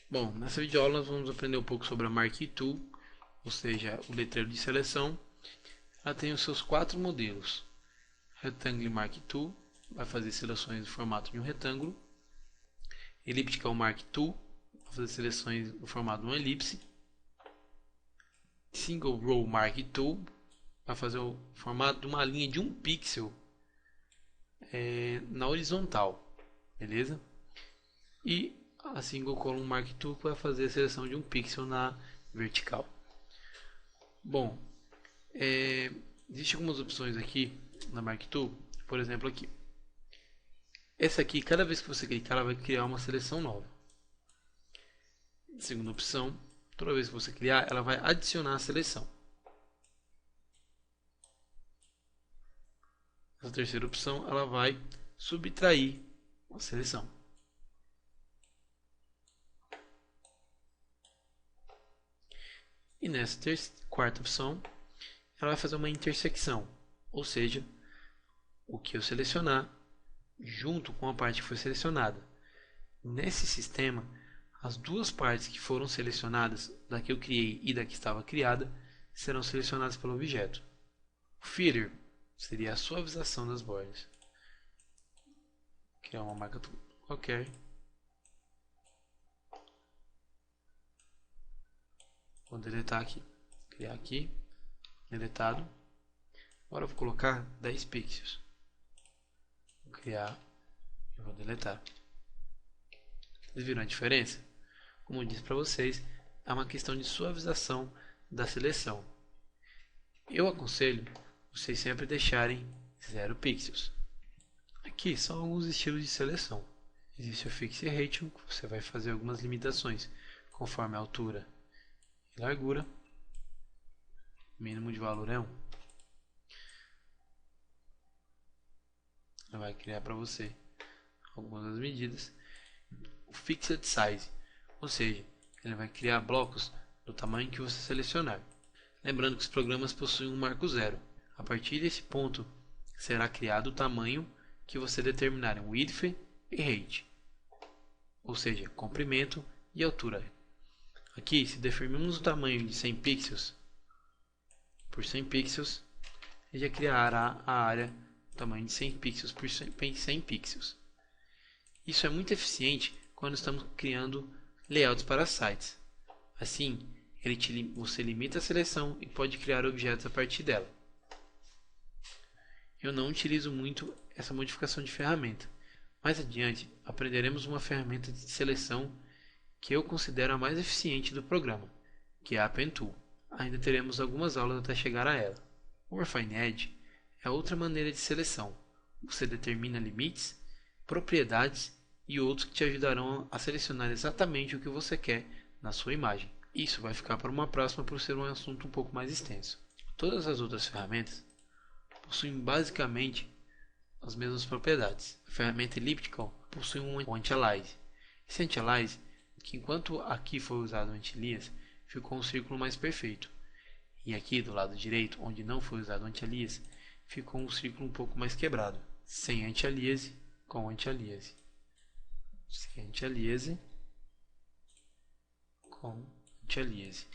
Bom, nessa videoaula nós vamos aprender um pouco sobre a Marquee Tool, ou seja, o letreiro de seleção. Ela tem os seus 4 modelos. Rectangle Marquee Tool, vai fazer seleções no formato de um retângulo. Elliptical Marquee Tool, vai fazer seleções no formato de uma elipse. Single Row Marquee Tool, vai fazer o formato de uma linha de 1 pixel na horizontal, beleza? E a Single Column Marquee Tool vai fazer a seleção de 1 pixel na vertical. Bom, existem algumas opções aqui na Marquee Tool, por exemplo aqui. Essa aqui, cada vez que você clicar, ela vai criar uma seleção nova. Segunda opção, toda vez que você criar, ela vai adicionar a seleção. Essa terceira opção, ela vai subtrair a seleção. E nessa quarta opção, ela vai fazer uma intersecção, ou seja, o que eu selecionar junto com a parte que foi selecionada. Nesse sistema, as duas partes que foram selecionadas, da que eu criei e da que estava criada, serão selecionadas pelo objeto. O feather seria a suavização das bordas. Criar uma marca qualquer. Vou deletar aqui. Criar aqui. Deletado. Agora eu vou colocar 10 pixels. Vou criar e vou deletar. Vocês viram a diferença? Como eu disse para vocês, é uma questão de suavização da seleção. Eu aconselho vocês sempre deixarem 0 pixels. Aqui são alguns estilos de seleção. Existe o Fixed Ratio, que você vai fazer algumas limitações conforme a altura e largura. O mínimo de valor é 1. Ela vai criar para você algumas das medidas. O Fixed Size, ou seja, ele vai criar blocos do tamanho que você selecionar. Lembrando que os programas possuem um marco zero. A partir desse ponto será criado o tamanho que você determinar em width e height, ou seja, comprimento e altura. Aqui, se definirmos o tamanho de 100 pixels por 100 pixels, ele já criará a área do tamanho de 100 pixels por 100 pixels. Isso é muito eficiente quando estamos criando layouts para sites. Assim, você limita a seleção e pode criar objetos a partir dela. Eu não utilizo muito essa modificação de ferramenta. Mais adiante, aprenderemos uma ferramenta de seleção que eu considero a mais eficiente do programa, que é a Pen Tool. Ainda teremos algumas aulas até chegar a ela. O Refine Edge é outra maneira de seleção. Você determina limites, propriedades e outros que te ajudarão a selecionar exatamente o que você quer na sua imagem. Isso vai ficar para uma próxima por ser um assunto um pouco mais extenso. Todas as outras ferramentas possuem basicamente as mesmas propriedades. A ferramenta Elliptical possui um anti-alias. Esse anti-alias, que enquanto aqui foi usado o anti-alias, ficou um círculo mais perfeito. E aqui do lado direito, onde não foi usado o anti-alias, ficou um círculo um pouco mais quebrado. Sem anti-alias, com anti-alias. Sem anti-alias, com anti-alias.